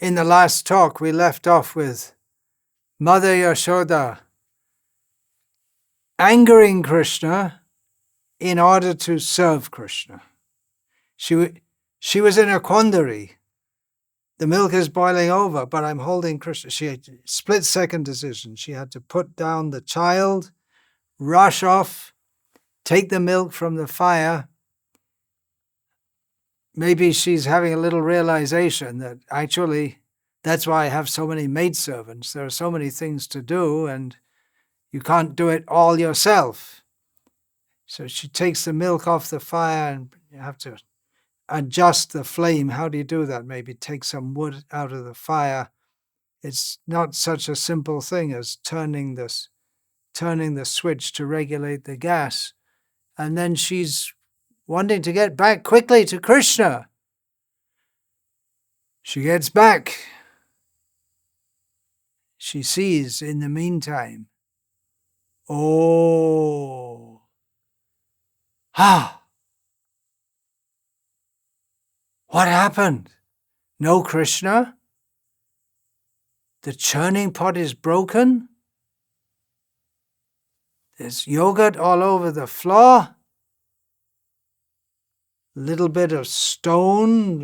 In the last talk, we left off with Mother Yashoda angering Krishna in order to serve Krishna. She was in a quandary. The milk is boiling over, but I'm holding Krishna. She had a split-second decision. She had to put down the child, rush off, take the milk from the fire. Maybe she's having a little realization that actually that's why I have so many maidservants. There are so many things to do, and you can't do it all yourself. So she takes the milk off the fire, and you have to adjust the flame. How do you do that? Maybe take some wood out of the fire. It's not such a simple thing as turning the switch to regulate the gas. And then she's wanting to get back quickly to Krishna. She gets back. She sees in the meantime, what happened? No Krishna? The churning pot is broken? There's yogurt all over the floor? Little bit of stone.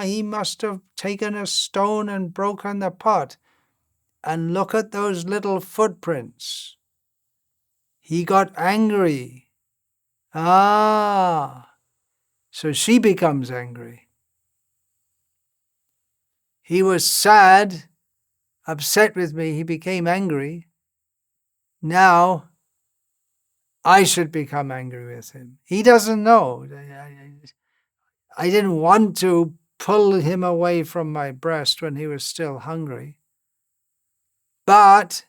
He must have taken a stone and broken the pot. And look at those little footprints. He got angry. So she becomes angry. He was sad, upset with me. He became angry. Now I should become angry with him. He doesn't know. I didn't want to pull him away from my breast when he was still hungry. But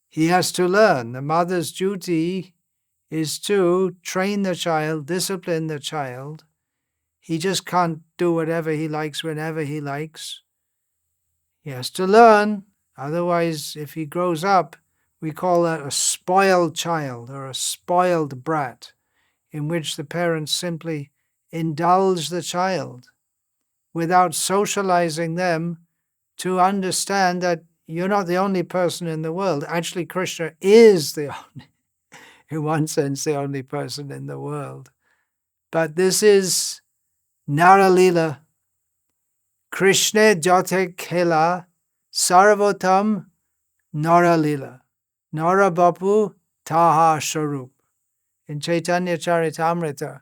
he has to learn. The mother's duty is to train the child, discipline the child. He just can't do whatever he likes whenever he likes. He has to learn. Otherwise, if he grows up, we call that a spoiled child or a spoiled brat, in which the parents simply indulge the child without socializing them to understand that you're not the only person in the world. Actually, Krishna is in one sense, the only person in the world. But this is Damodara-lila. Krishna Jate Khela Sarvotam Damodara-lila. Nara Bapu Taha Sharup. In Chaitanya Charitamrita,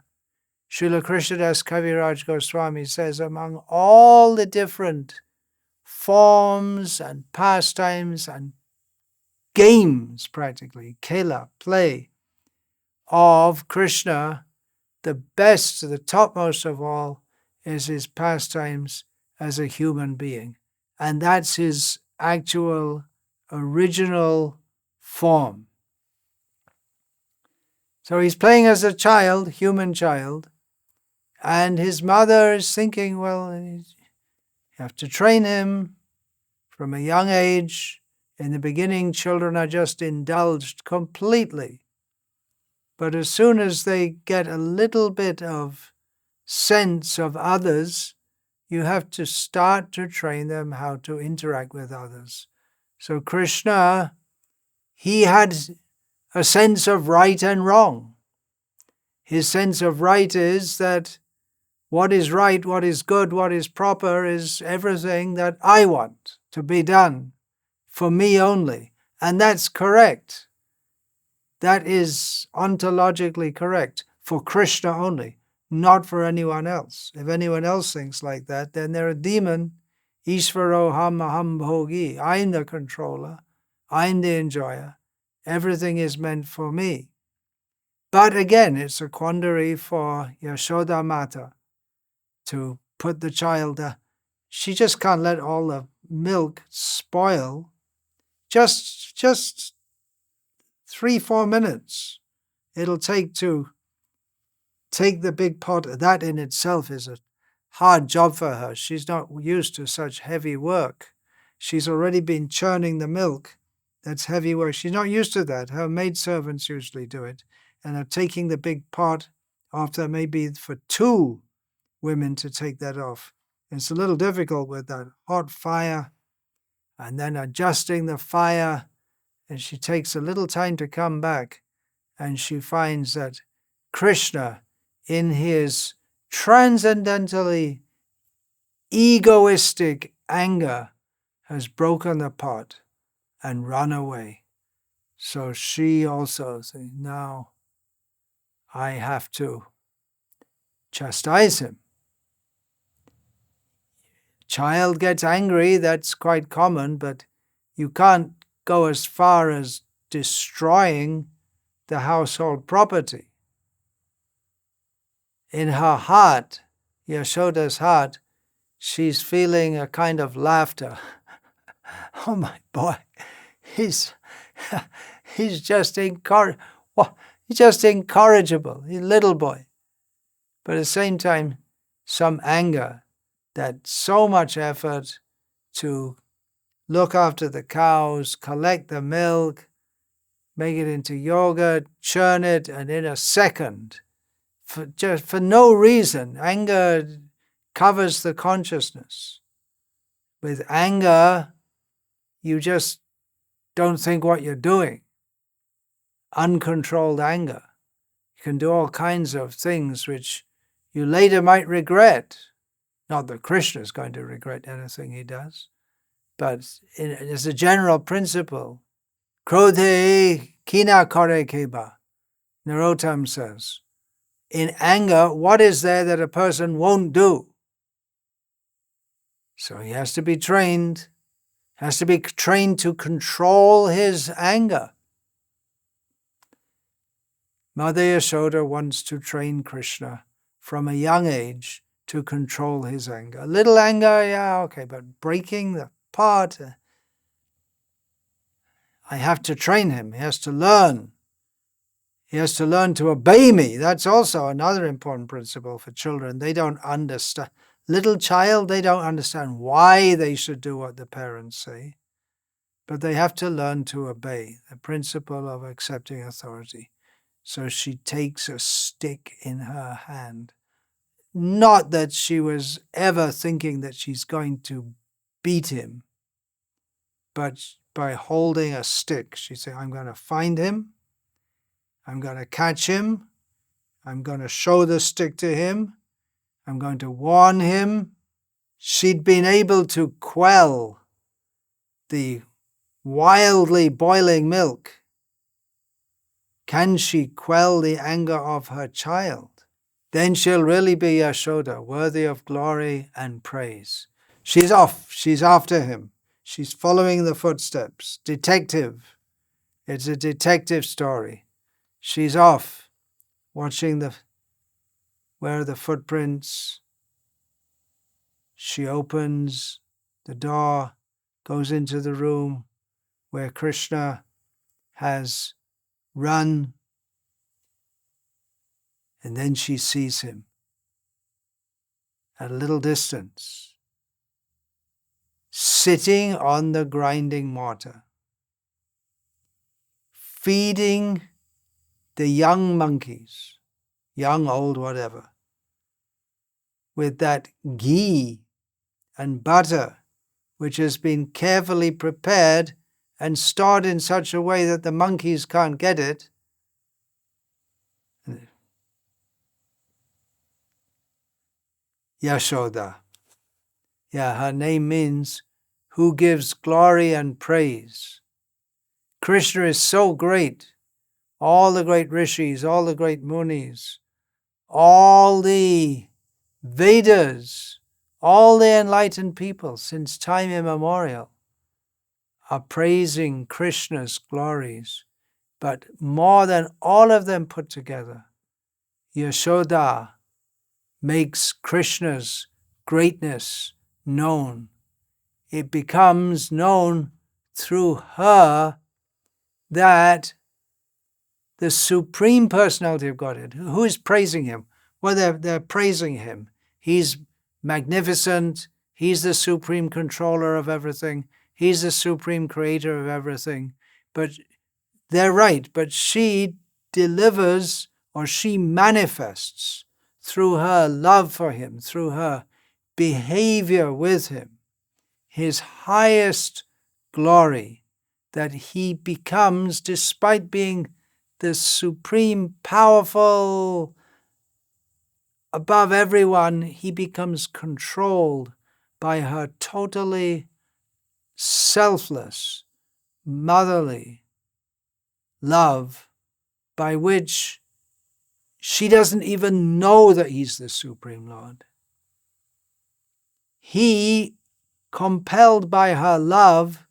Srila Krishnadas Kaviraj Goswami says, among all the different forms and pastimes and games, practically, khela, play, of Krishna, the best, the topmost of all, is his pastimes as a human being. And that's his actual, original form. So he's playing as a child, human child, and his mother is thinking, well, you have to train him from a young age. In the beginning, children are just indulged completely. But as soon as they get a little bit of sense of others, you have to start to train them how to interact with others. So Krishna, he had a sense of right and wrong. His sense of right is that what is right, what is good, what is proper is everything that I want to be done for me only. And that's correct. That is ontologically correct for Krishna only, not for anyone else. If anyone else thinks like that, then they're a demon. Ishvaro ham aham bhogi. I'm the controller. I'm the enjoyer. Everything is meant for me. But again, it's a quandary for Yashoda Mata to put the child, she just can't let all the milk spoil. Just 3-4 minutes it'll take to take the big pot. That in itself is a hard job for her. She's not used to such heavy work. She's already been churning the milk. That's heavy work. She's not used to that. Her maidservants usually do it. And are taking the big pot after maybe for 2 women to take that off. It's a little difficult with that hot fire and then adjusting the fire. And she takes a little time to come back, and she finds that Krishna, in his transcendentally egoistic anger, has broken the pot and run away. So she also says, now I have to chastise him. Child gets angry, that's quite common, but you can't go as far as destroying the household property. In her heart, Yashoda's heart, she's feeling a kind of laughter. Oh my boy, he's just incorrigible. He's just incorrigible. He's a little boy. But at the same time, some anger, that so much effort to look after the cows, collect the milk, make it into yogurt, churn it, and in a second, for no reason, anger covers the consciousness. With anger, you just don't think what you're doing. Uncontrolled anger. You can do all kinds of things which you later might regret. Not that Krishna is going to regret anything he does, but as a general principle, Krodhe kina kare keba, Narottam says. In anger, what is there that a person won't do? So he has to be trained, to control his anger. Mother Yashoda wants to train Krishna from a young age to control his anger. A little anger, yeah, okay, but breaking the pot, I have to train him. He has to learn. He has to learn to obey me. That's also another important principle for children. They don't understand. Little child, they don't understand why they should do what the parents say, but they have to learn to obey, the principle of accepting authority. So she takes a stick in her hand. Not that she was ever thinking that she's going to beat him, but by holding a stick, she said, I'm going to find him, I'm going to catch him, I'm going to show the stick to him, I'm going to warn him. She'd been able to quell the wildly boiling milk. Can she quell the anger of her child? Then she'll really be Yashoda, worthy of glory and praise. She's off. She's after him. She's following the footsteps. Detective. It's a detective story. She's off, watching where are the footprints. She opens the door, goes into the room where Krishna has run, and then she sees him at a little distance, sitting on the grinding mortar, feeding the young monkeys, young, old, whatever, with that ghee and butter which has been carefully prepared and stored in such a way that the monkeys can't get it. Yashoda. Yeah, her name means who gives glory and praise. Krishna is so great. All the great rishis, all the great munis, all the Vedas, all the enlightened people since time immemorial are praising Krishna's glories. But more than all of them put together, Yashoda makes Krishna's greatness known. It becomes known through her that the Supreme Personality of Godhead, who is praising him? Well, they're praising him. He's magnificent. He's the supreme controller of everything. He's the supreme creator of everything. But they're right. But she delivers, or she manifests through her love for him, through her behavior with him, his highest glory, that he becomes, despite being the supreme, powerful, above everyone, he becomes controlled by her totally selfless, motherly love, by which she doesn't even know that he's the Supreme Lord. He, compelled by her love,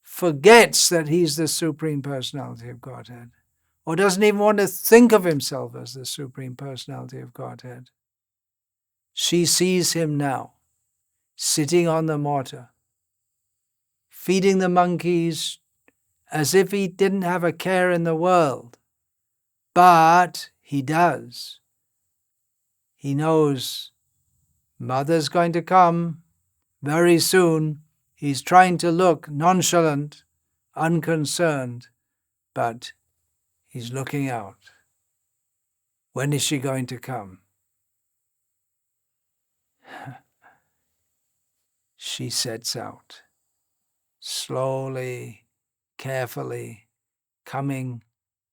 forgets that he's the Supreme Personality of Godhead, or doesn't even want to think of himself as the Supreme Personality of Godhead. She sees him now, sitting on the mortar, feeding the monkeys as if he didn't have a care in the world. But he does. He knows Mother's going to come very soon. He's trying to look nonchalant, unconcerned, but he's looking out. When is she going to come? She sets out, slowly, carefully, coming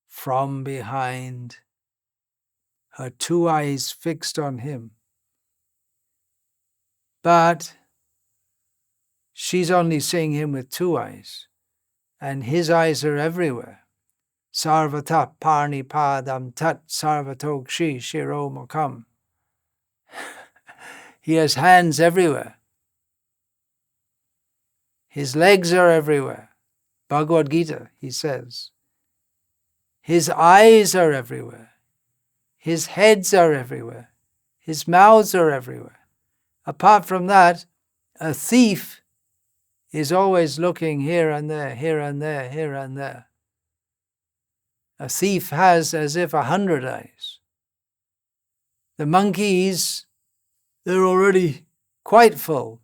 from behind, her two eyes fixed on him. But she's only seeing him with two eyes, and his eyes are everywhere. Sarvata parni padam tat sarvatokshi shiro mukam. He has hands everywhere. His legs are everywhere. Bhagavad Gita, he says. His eyes are everywhere. His heads are everywhere. His mouths are everywhere. Apart from that, a thief is always looking here and there, here and there, here and there. A thief has as if 100 eyes. The monkeys, they're already quite full,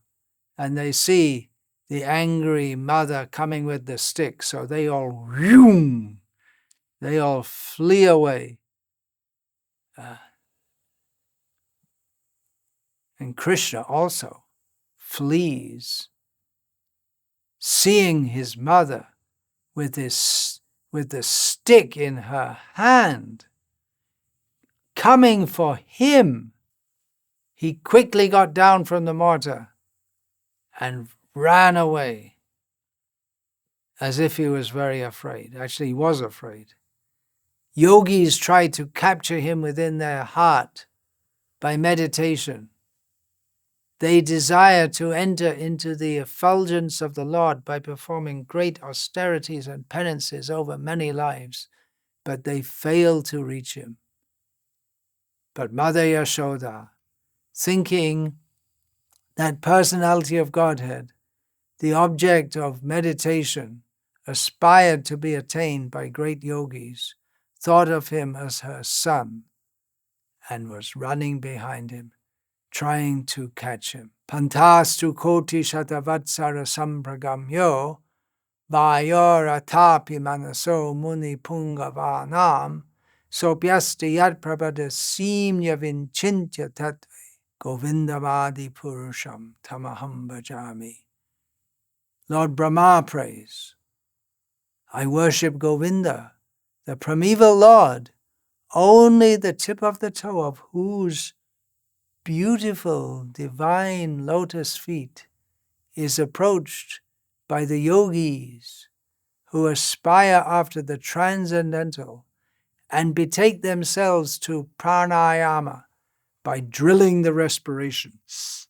and they see the angry mother coming with the stick, so they all flee away. And Krishna also flees, seeing his mother with the stick in her hand, coming for him. He quickly got down from the mortar and ran away, as if he was very afraid. Actually, he was afraid. Yogis tried to capture him within their heart by meditation. They desire to enter into the effulgence of the Lord by performing great austerities and penances over many lives, but they fail to reach him. But Mother Yashoda, thinking that personality of Godhead, the object of meditation, aspired to be attained by great yogis, thought of him as her son and was running behind him, trying to catch him. Pantastu koti shatavatsara sampragamyo vayora tapi manaso muni pungavanam sopyasti yat prabhada simya vinchintya tattve govindavadi purusham tamaham bhajami. Lord Brahma prays, I worship Govinda, the primeval Lord, only the tip of the toe of whose beautiful, divine lotus feet is approached by the yogis who aspire after the transcendental and betake themselves to pranayama by drilling the respirations,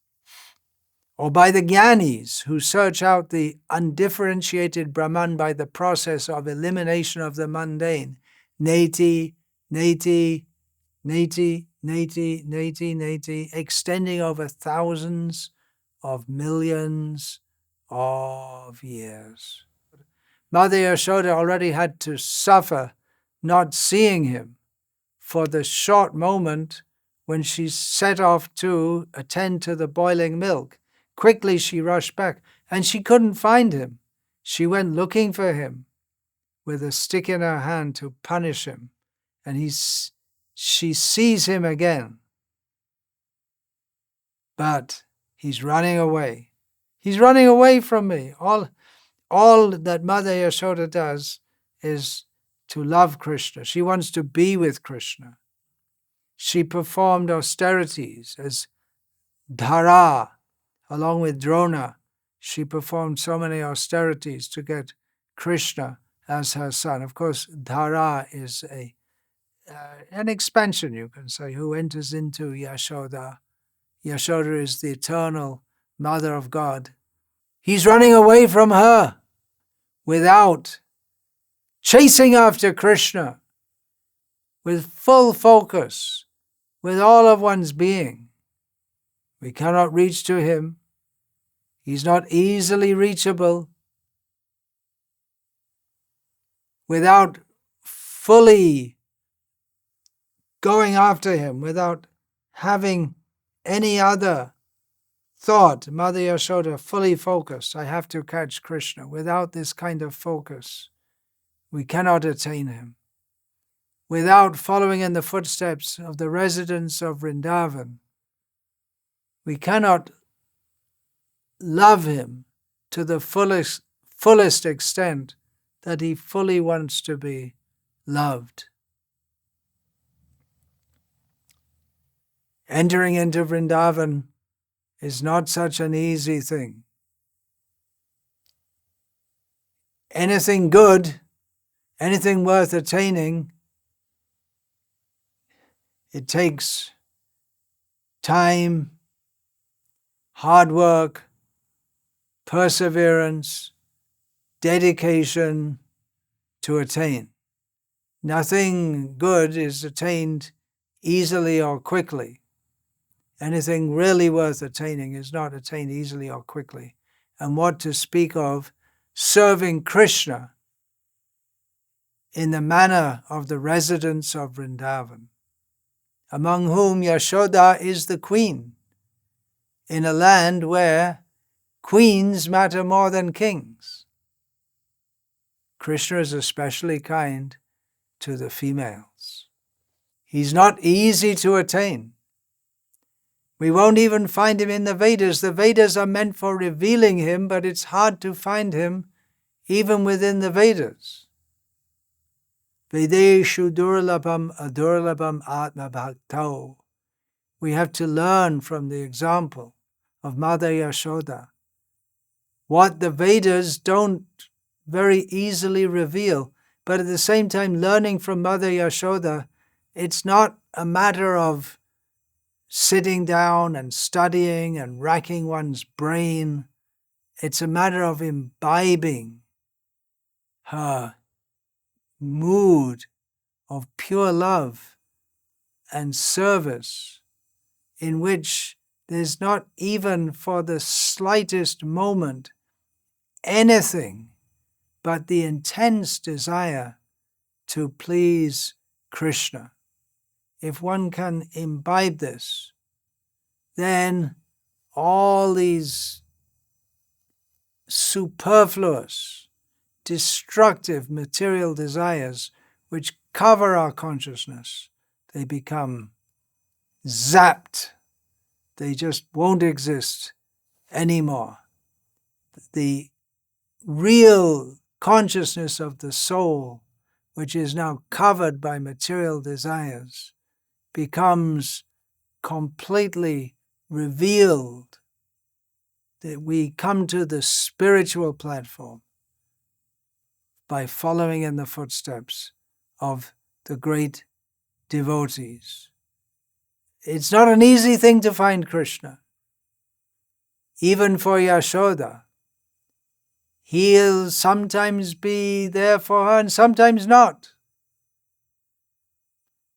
or by the jnanis who search out the undifferentiated Brahman by the process of elimination of the mundane, neti, neti, neti, neti, neti, neti, extending over thousands of millions of years. Mother Yashoda already had to suffer not seeing him for the short moment when she set off to attend to the boiling milk. Quickly she rushed back, and she couldn't find him. She went looking for him with a stick in her hand to punish him, and she sees him again. but he's running away. He's running away from me. All that Mother Yashoda does is to love Krishna. She wants to be with Krishna. She performed austerities as Dhara, along with Drona. She performed so many austerities to get Krishna as her son. Of course, Dhara is an expansion, you can say, who enters into Yashoda. Yashoda is the eternal Mother of God. He's running away from her without chasing after Krishna with full focus, with all of one's being. We cannot reach to him. He's not easily reachable. Without fully going after him, without having any other thought, Mother Yashoda fully focused, I have to catch Krishna. Without this kind of focus, we cannot attain him. Without following in the footsteps of the residents of Vrindavan, we cannot love him to the fullest extent that he fully wants to be loved. Entering into Vrindavan is not such an easy thing. Anything good, anything worth attaining, it takes time, hard work, perseverance, dedication to attain. Nothing good is attained easily or quickly. Anything really worth attaining is not attained easily or quickly. And what to speak of serving Krishna in the manner of the residents of Vrindavan, among whom Yashoda is the queen, in a land where queens matter more than kings. Krishna is especially kind to the females. He's not easy to attain. We won't even find him in the Vedas. The Vedas are meant for revealing him, but it's hard to find him even within the Vedas. Vedeshu durlabham adurlabham atma bhaktau. We have to learn from the example of Mother Yashoda what the Vedas don't very easily reveal. But at the same time, learning from Mother Yashoda, it's not a matter of sitting down and studying and racking one's brain. It's a matter of imbibing her mood of pure love and service, in which there's not even for the slightest moment anything but the intense desire to please Krishna. If one can imbibe this, then all these superfluous, destructive material desires which cover our consciousness, they become zapped. They just won't exist anymore. The real consciousness of the soul, which is now covered by material desires, becomes completely revealed. That we come to the spiritual platform by following in the footsteps of the great devotees. It's not an easy thing to find Krishna. Even for Yashoda, he'll sometimes be there for her and sometimes not.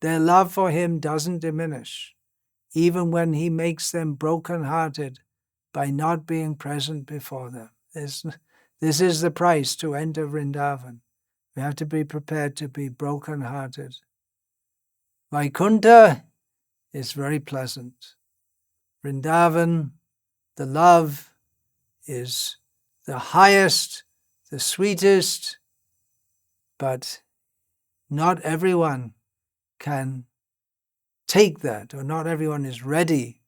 Their love for him doesn't diminish, even when he makes them broken-hearted by not being present before them. This is the price to enter Vrindavan. We have to be prepared to be broken-hearted. Vaikuntha is very pleasant. Vrindavan, the love is the highest, the sweetest, but not everyone can take that, or not everyone is ready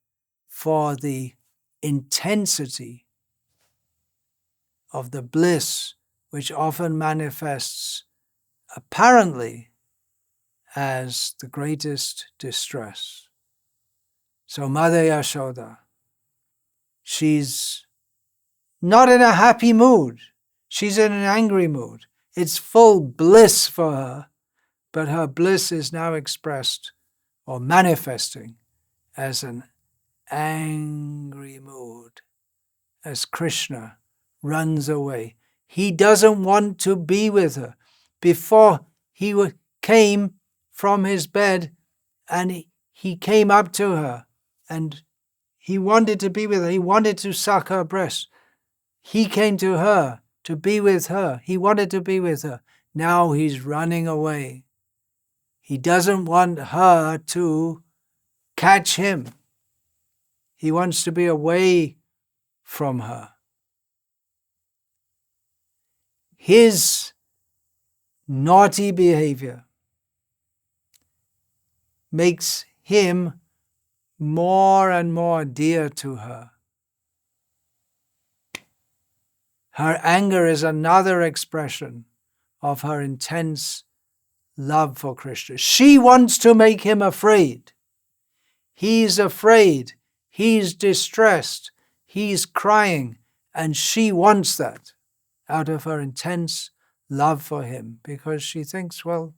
for the intensity of the bliss which often manifests apparently as the greatest distress. So Mother Yashoda, she's not in a happy mood. She's in an angry mood. It's full bliss for her, but her bliss is now expressed or manifesting as an angry mood as Krishna runs away. He doesn't want to be with her. Before he came from his bed and he came up to her and he wanted to be with her. He wanted to suck her breast. He came to her to be with her. He wanted to be with her. Now he's running away. He doesn't want her to catch him. He wants to be away from her. His naughty behavior makes him more and more dear to her. Her anger is another expression of her intense love for Krishna. She wants to make him afraid. He's afraid. He's distressed. He's crying. And she wants that out of her intense love for him because she thinks, well,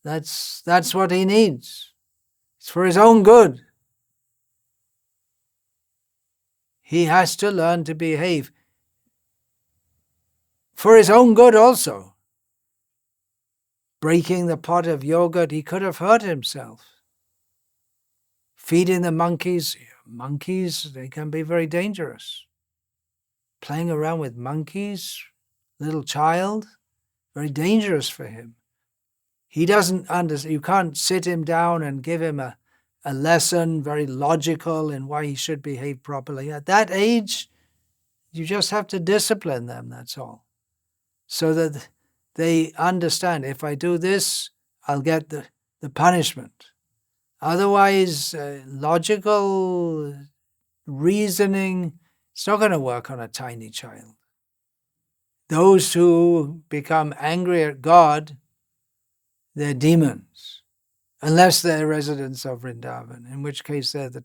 that's what he needs. It's for his own good. He has to learn to behave for his own good also. Breaking the pot of yogurt, he could have hurt himself. Feeding the monkeys, they can be very dangerous. Playing around with monkeys, little child, very dangerous for him. He doesn't understand. You can't sit him down and give him a lesson, very logical in why he should behave properly. At that age, you just have to discipline them, that's all. So that they understand, if I do this, I'll get the punishment. Otherwise, logical reasoning, it's not going to work on a tiny child. Those who become angry at God, they're demons, unless they're residents of Vrindavan, in which case they're the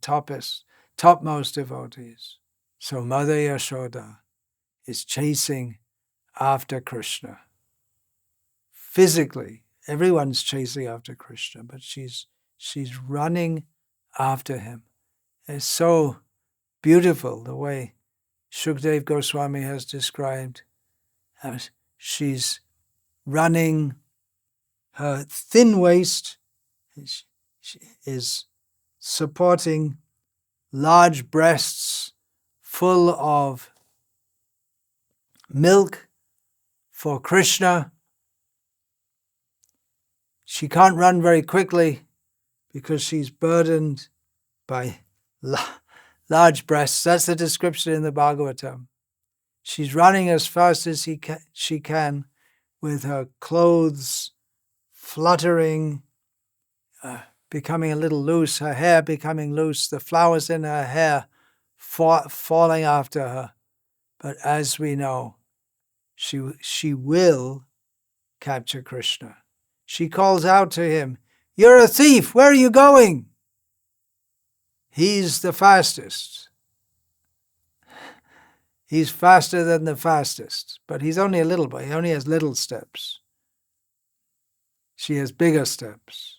topmost devotees. So Mother Yashoda is chasing after Krishna. Physically, everyone's chasing after Krishna, but she's running after him. It's so beautiful the way Shukdev Goswami has described how she's running. Her thin waist is supporting large breasts full of milk for Krishna. She can't run very quickly because she's burdened by large breasts. That's the description in the Bhagavatam. She's running as fast as she can with her clothes fluttering, becoming a little loose, her hair becoming loose, the flowers in her hair falling after her. But as we know, she will capture Krishna. She calls out to him, "You're a thief, where are you going?" He's the fastest. He's faster than the fastest, but he's only a little boy. He only has little steps. She has bigger steps.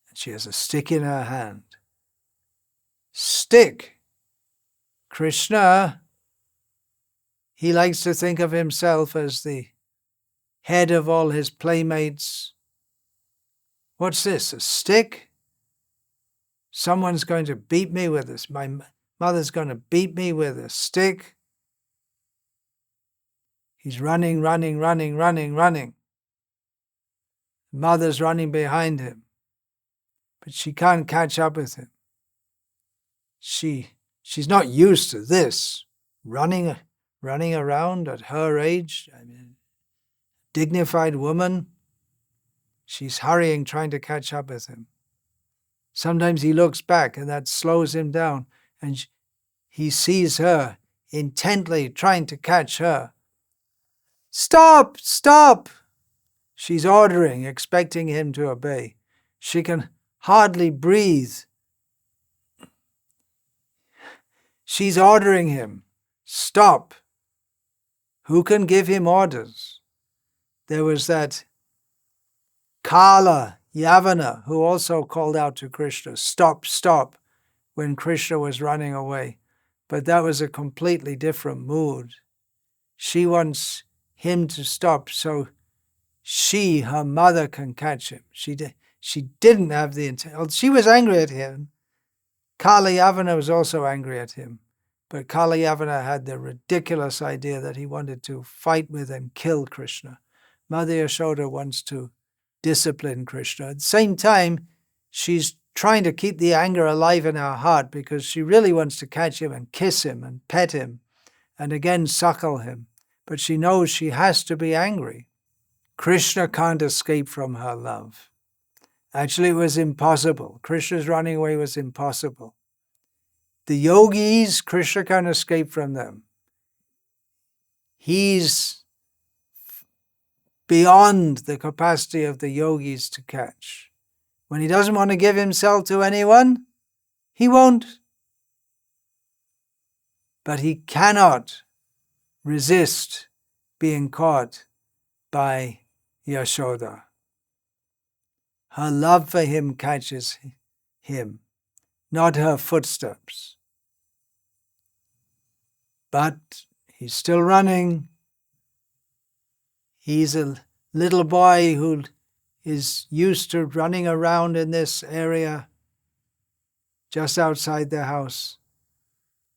And she has a stick in her hand. Stick. Krishna, he likes to think of himself as the head of all his playmates. What's this, a stick? Someone's going to beat me with this. My mother's going to beat me with a stick. He's running. Mother's running behind him. But she can't catch up with him. She's not used to this. Running around at her age. I mean, dignified woman. She's hurrying, trying to catch up with him. Sometimes he looks back and that slows him down, and he sees her intently trying to catch her. Stop! Stop! She's ordering, expecting him to obey. She can hardly breathe. She's ordering him. Stop! Who can give him orders? There was that Kala, Yavana, who also called out to Krishna, stop, stop, when Krishna was running away. But that was a completely different mood. She wants him to stop so she, her mother, can catch him. She didn't have the intent. She was angry at him. Kala Yavana was also angry at him. But Kala Yavana had the ridiculous idea that he wanted to fight with and kill Krishna. Mother Yashoda wants to discipline Krishna. At the same time, she's trying to keep the anger alive in her heart because she really wants to catch him and kiss him and pet him and again suckle him. But she knows she has to be angry. Krishna can't escape from her love. Actually, it was impossible. Krishna's running away was impossible. The yogis, Krishna can't escape from them. He's beyond the capacity of the yogis to catch. When he doesn't want to give himself to anyone, he won't. But he cannot resist being caught by Yashoda. Her love for him catches him, not her footsteps. But he's still running. He's a little boy who is used to running around in this area just outside the house.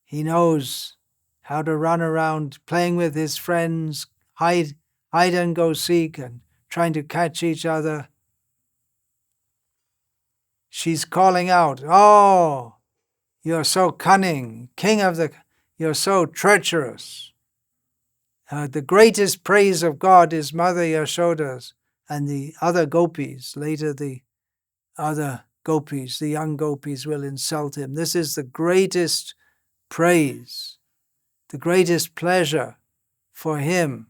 He knows how to run around playing with his friends, hide and go seek and trying to catch each other. She's calling out, "Oh, you're so cunning, you're so treacherous." The greatest praise of God is Mother Yashoda's and the other gopis. Later the other gopis, the young gopis, will insult him. This is the greatest praise, the greatest pleasure for him.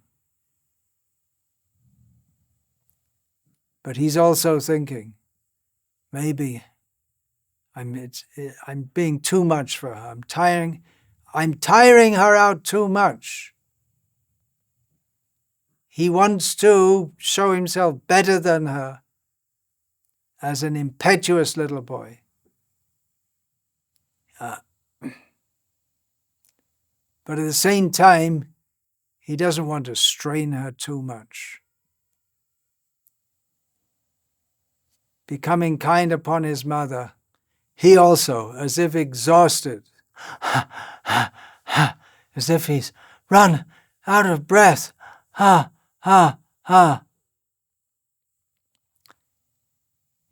But he's also thinking, maybe I'm being too much for her. I'm tiring her out too much. He wants to show himself better than her as an impetuous little boy. But at the same time, he doesn't want to strain her too much. Becoming kind upon his mother, he also, as if exhausted, as if he's run out of breath,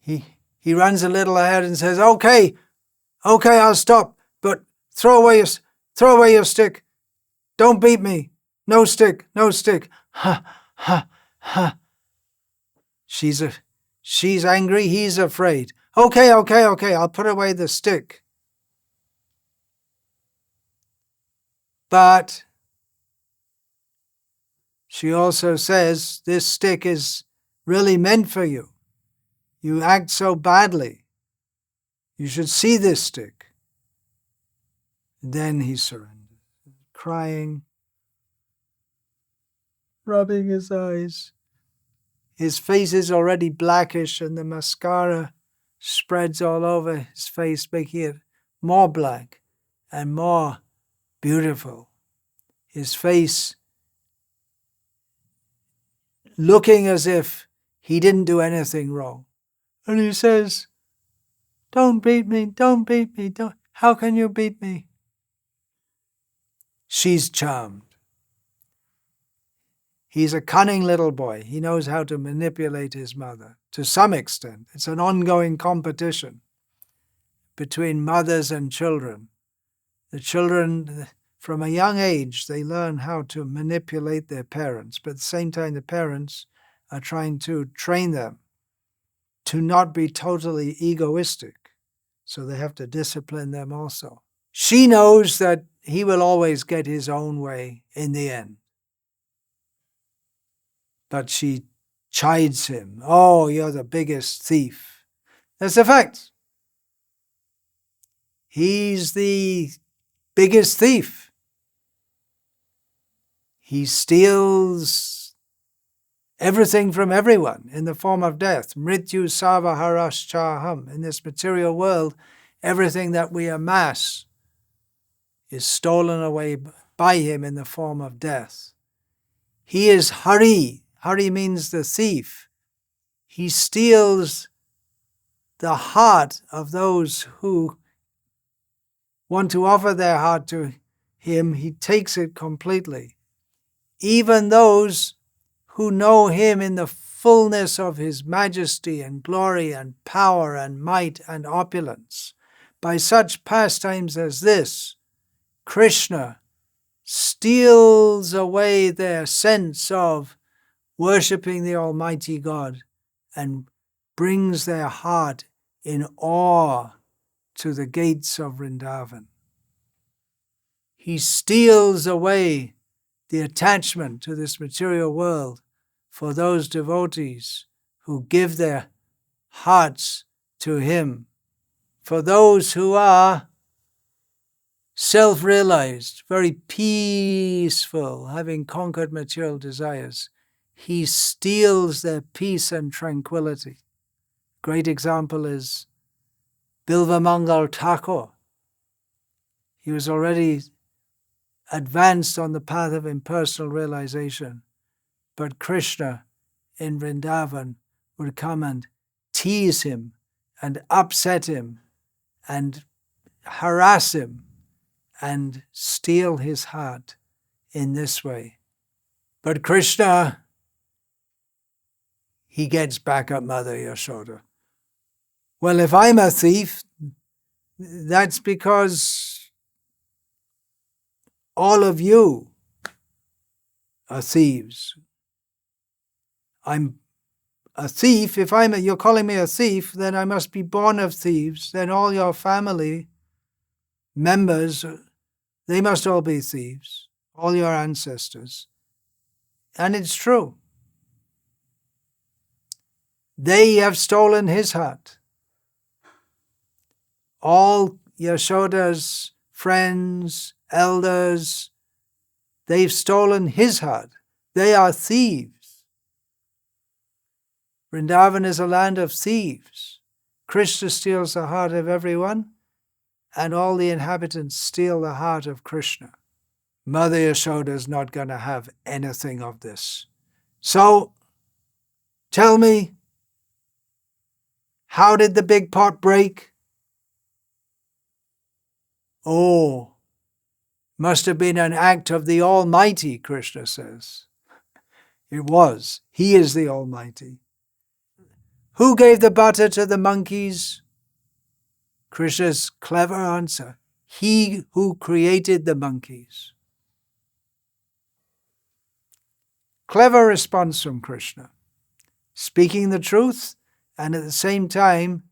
He runs a little ahead and says, Okay, I'll stop, but throw away your stick. Don't beat me. No stick. She's angry, he's afraid. Okay, I'll put away the stick. But she also says, this stick is really meant for you. You act so badly. You should see this stick. Then he surrendered, crying, rubbing his eyes. His face is already blackish and the mascara spreads all over his face, making it more black and more beautiful. His face looking as if he didn't do anything wrong. And he says, don't beat me. How can you beat me? She's charmed. He's a cunning little boy. He knows how to manipulate his mother to some extent. It's an ongoing competition between mothers and children. The children, from a young age, they learn how to manipulate their parents, but at the same time, the parents are trying to train them to not be totally egoistic. So they have to discipline them also. She knows that he will always get his own way in the end. But she chides him. Oh, you're the biggest thief. That's the fact. He's the biggest thief. He steals everything from everyone in the form of death. Mrityu sarva haraschaham. In this material world, everything that we amass is stolen away by him in the form of death. He is Hari. Hari means the thief. He steals the heart of those who want to offer their heart to him. He takes it completely. Even those who know him in the fullness of his majesty and glory and power and might and opulence. By such pastimes as this, Krishna steals away their sense of worshipping the Almighty God and brings their heart in awe to the gates of Vrindavan. He steals away the attachment to this material world for those devotees who give their hearts to him. For those who are self-realized, very peaceful, having conquered material desires, he steals their peace and tranquility. Great example is Bilvamangal Thakur. He was already advanced on the path of impersonal realization, but Krishna in Vrindavan would come and tease him and upset him and harass him and steal his heart in this way. But Krishna, he gets back at Mother Yashoda. Well, if I'm a thief, that's because all of you are thieves. I'm a thief. If you're calling me a thief, then I must be born of thieves. Then all your family members, they must all be thieves, all your ancestors. And it's true. They have stolen his heart. All Yashoda's friends, elders, they've stolen his heart. They are thieves. Vrindavan is a land of thieves. Krishna steals the heart of everyone, and all the inhabitants steal the heart of Krishna. Mother Yashoda is not going to have anything of this. So, tell me, how did the big pot break? Oh, must have been an act of the Almighty, Krishna says. It was. He is the Almighty. Who gave the butter to the monkeys? Krishna's clever answer. He who created the monkeys. Clever response from Krishna. Speaking the truth and at the same time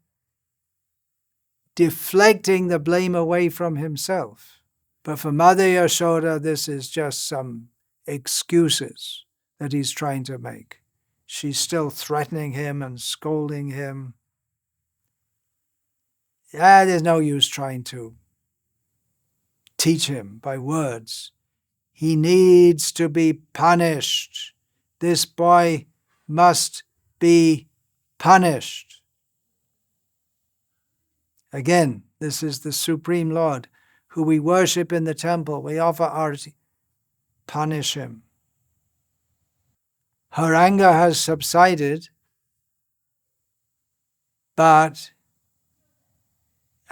deflecting the blame away from himself. But for Mother Yashoda, this is just some excuses that he's trying to make. She's still threatening him and scolding him. There's no use trying to teach him by words. He needs to be punished. This boy must be punished. Again, this is the Supreme Lord who we worship in the temple. We offer arati. Punish him. Her anger has subsided, but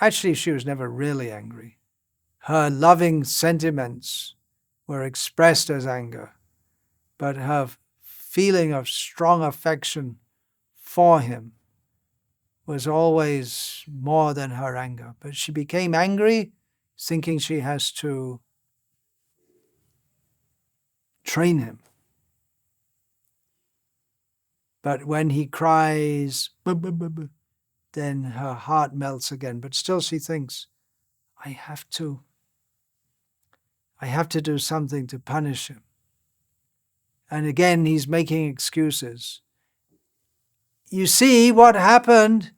actually she was never really angry. Her loving sentiments were expressed as anger, but her feeling of strong affection for him was always more than her anger. But she became angry, thinking she has to train him. But when he cries, then her heart melts again. But still she thinks, I have to do something to punish him. And again, he's making excuses. You see what happened?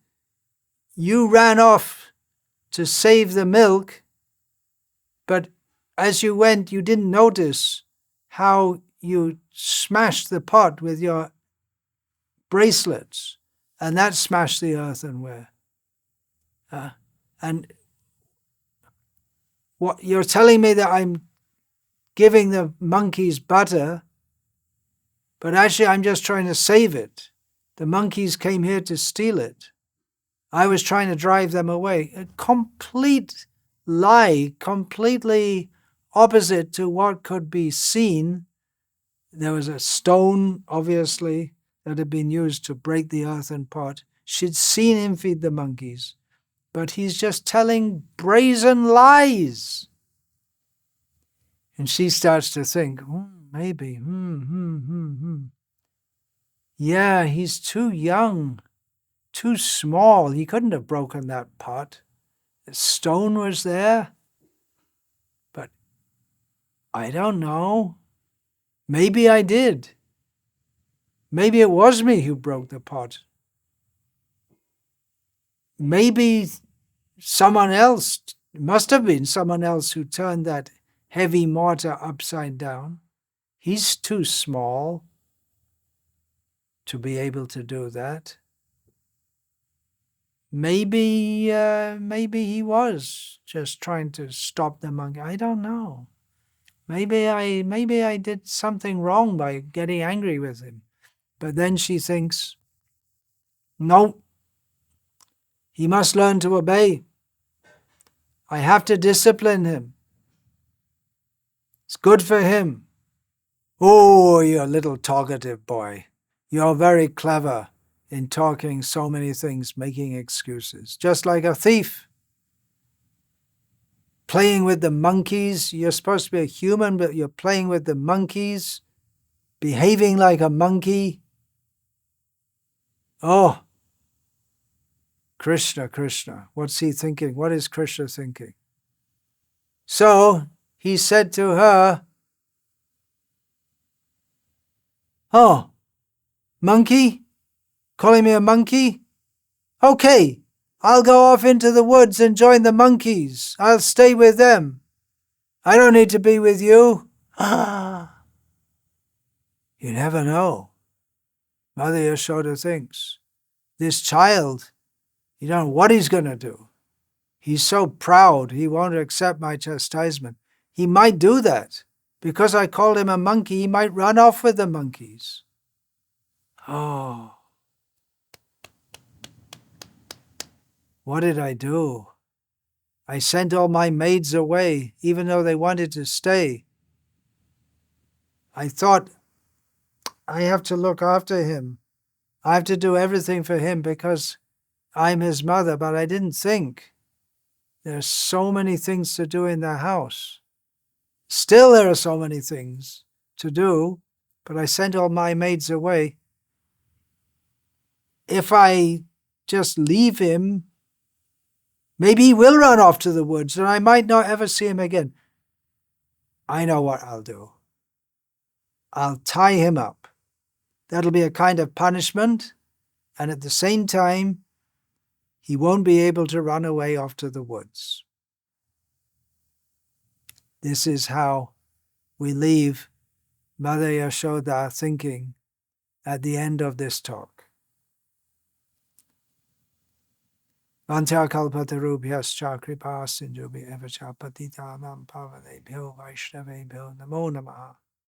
You ran off to save the milk, but as you went, you didn't notice how you smashed the pot with your bracelets, and that smashed the earthenware. And what you're telling me that I'm giving the monkeys butter, but actually I'm just trying to save it. The monkeys came here to steal it. I was trying to drive them away. A complete lie, completely opposite to what could be seen. There was a stone, obviously, that had been used to break the earthen pot. She'd seen him feed the monkeys, but he's just telling brazen lies. And she starts to think, maybe, Yeah, he's too young, too small. He couldn't have broken that pot. The stone was there. But I don't know. Maybe I did. Maybe it was me who broke the pot. Maybe someone else, it must have been someone else who turned that heavy mortar upside down. He's too small to be able to do that. Maybe he was just trying to stop the monkey. I don't know. Maybe I did something wrong by getting angry with him. But then she thinks, no, he must learn to obey. I have to discipline him. It's good for him. Oh, you little talkative boy. You're very clever in talking so many things, making excuses. Just like a thief. Playing with the monkeys. You're supposed to be a human, but you're playing with the monkeys. Behaving like a monkey. Oh, Krishna, Krishna. What's he thinking? What is Krishna thinking? So he said to her, oh, monkey? Calling me a monkey? Okay, I'll go off into the woods and join the monkeys. I'll stay with them. I don't need to be with you. You never know. Mother Yashoda thinks, this child, you don't know what he's going to do. He's so proud, he won't accept my chastisement. He might do that. Because I called him a monkey, he might run off with the monkeys. Oh. What did I do? I sent all my maids away, even though they wanted to stay. I thought, I have to look after him. I have to do everything for him because I'm his mother, but I didn't think. There's so many things to do in the house. Still there are so many things to do, but I sent all my maids away. If I just leave him, maybe he will run off to the woods and I might not ever see him again. I know what I'll do. I'll tie him up. That'll be a kind of punishment, and at the same time, he won't be able to run away off to the woods. This is how we leave Mother Yashoda thinking at the end of this talk. Vantya kalpatarubhyascha kripa sindhubhya eva cha patitanam pavanebhyo vaishnavebhyo namo namaha.